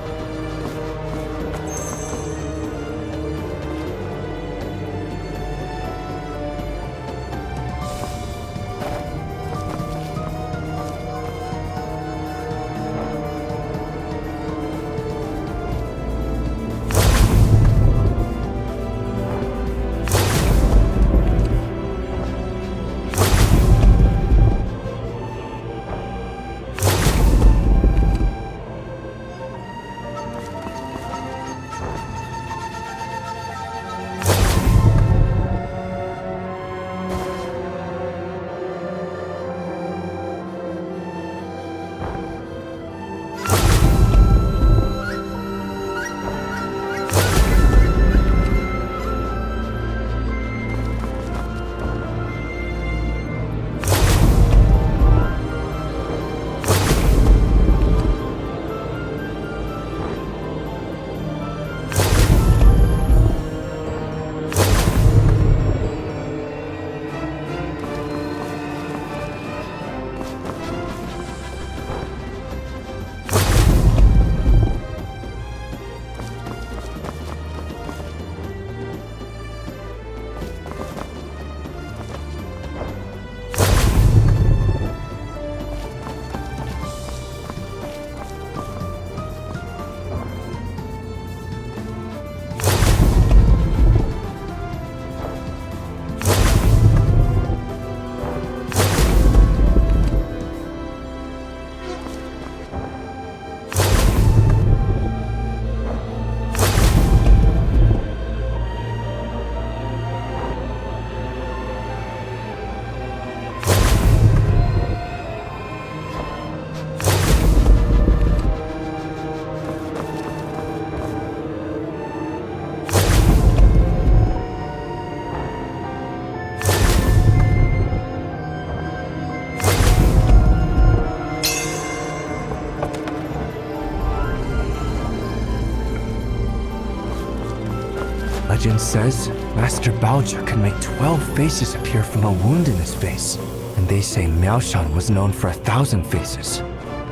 legend says Master Baoja could make 12 faces appear from a wound in his face. And they say Miaoshan was known for 1,000 faces.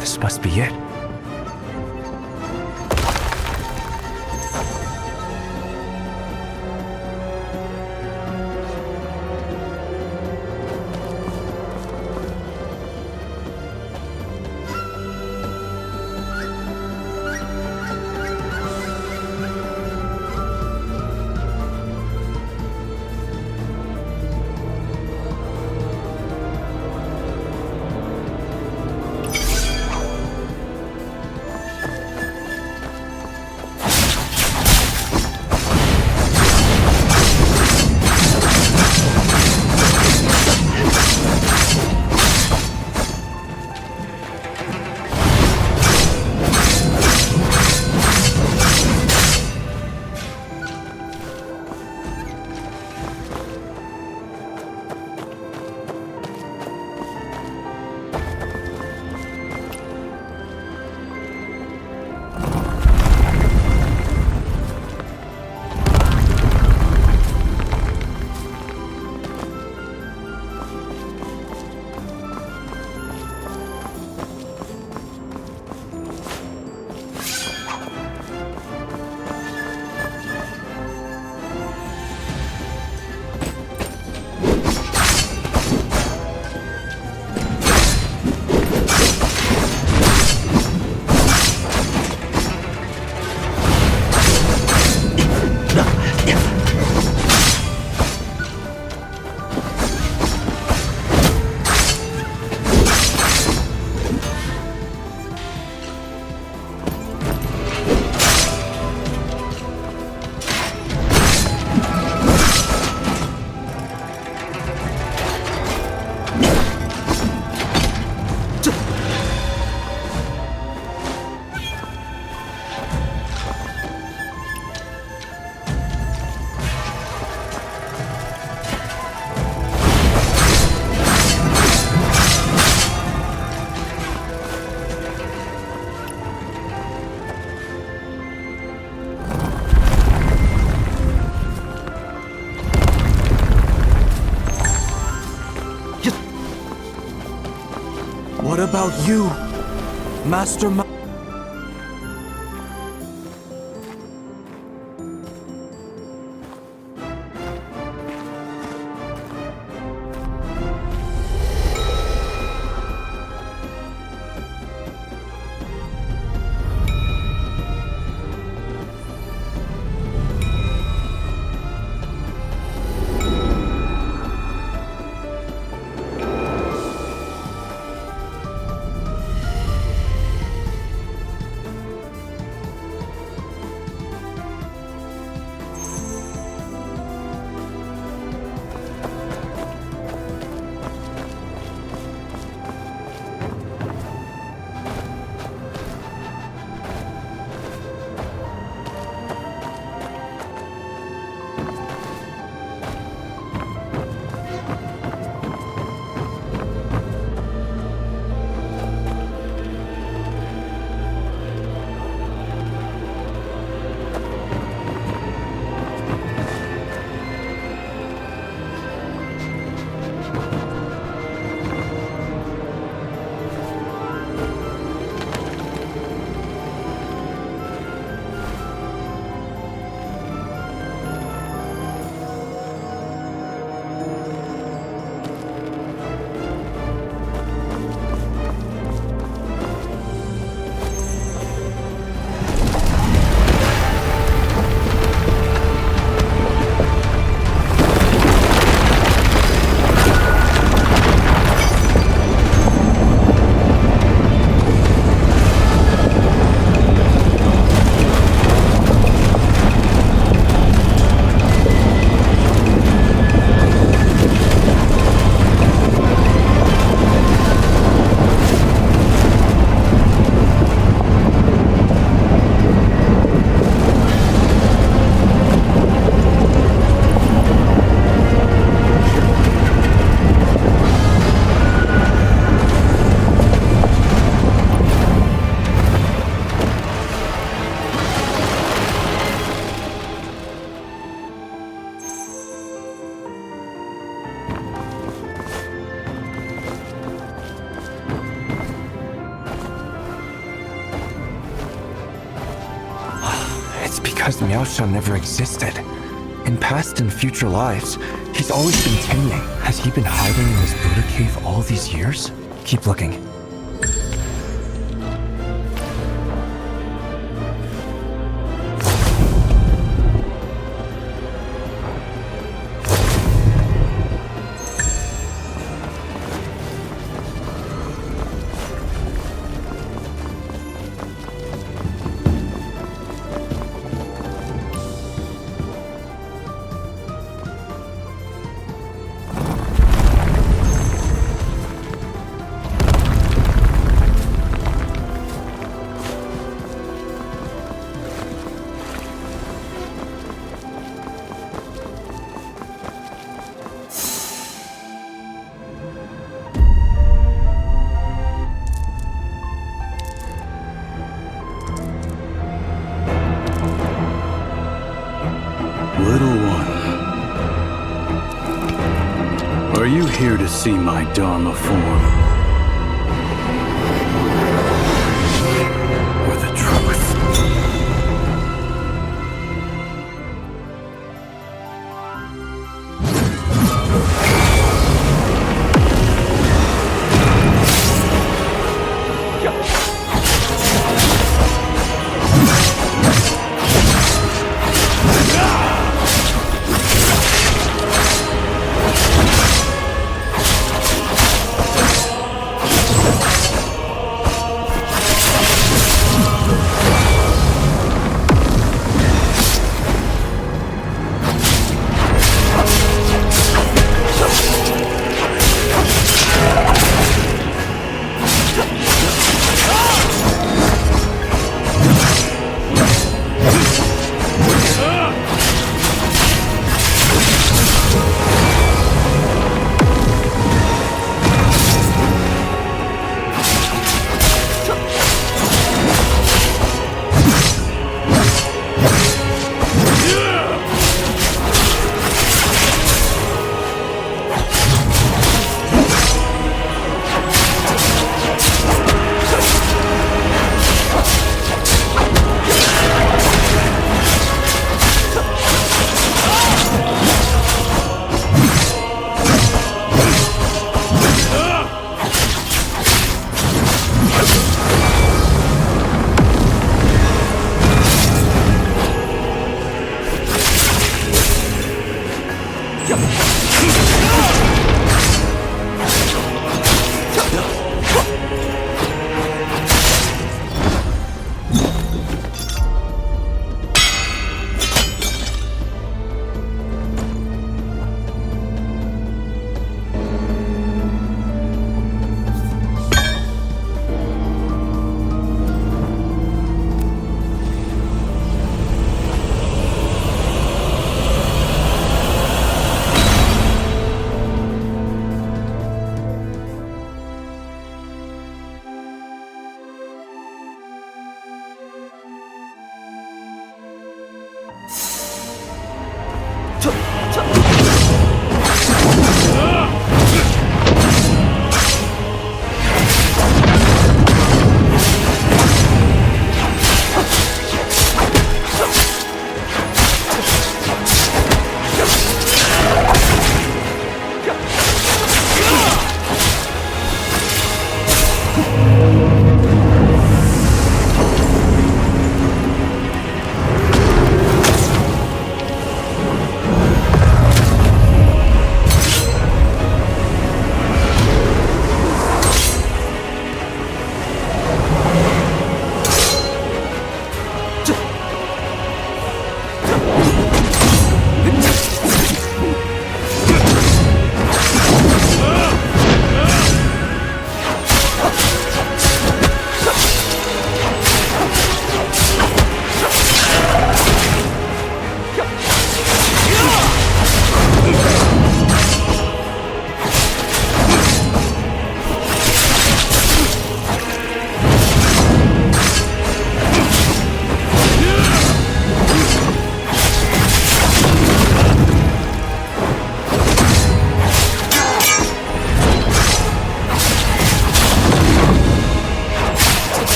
This must be it. What about you, Master It's because Miaoshan never existed. In past and future lives, he's always been Tian. Has he been hiding in this Buddha cave all these years? Keep looking. Are you here to see my Dharma form? Or the truth?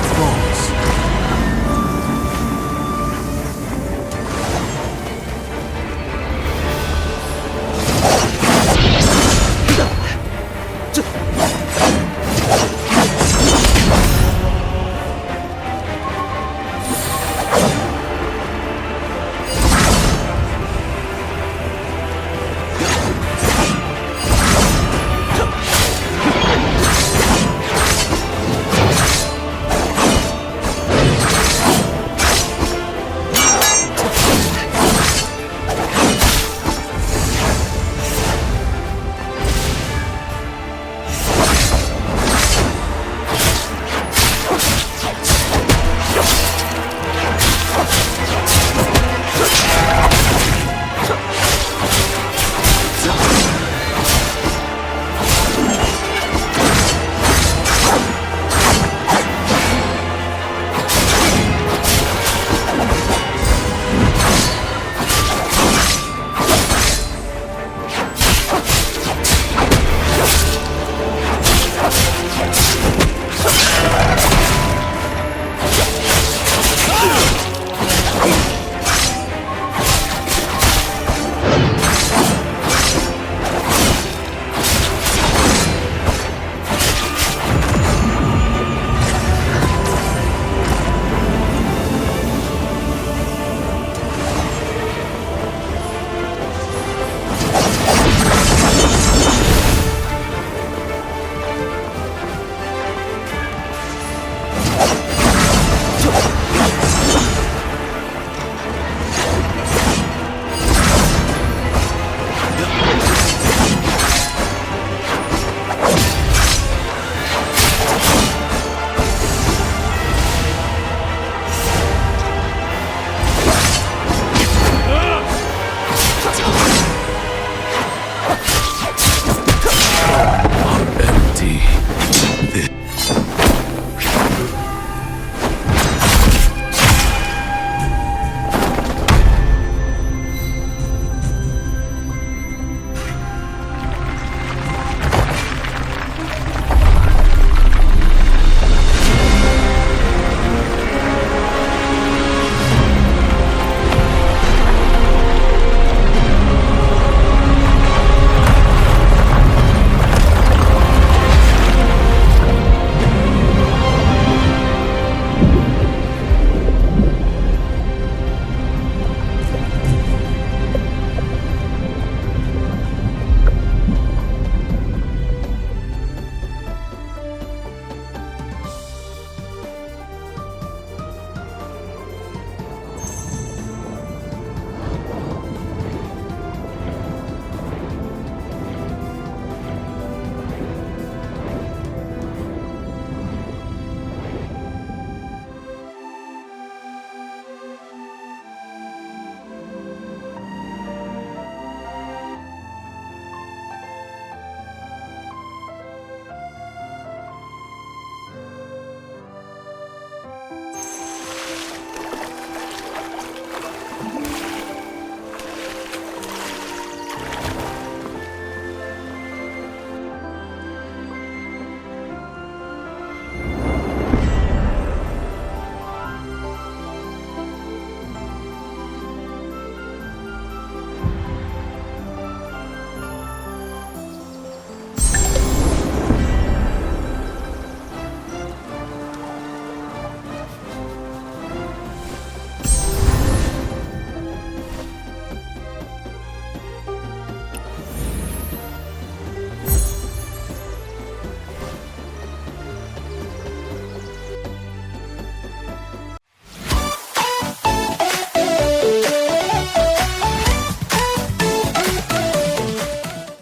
fall.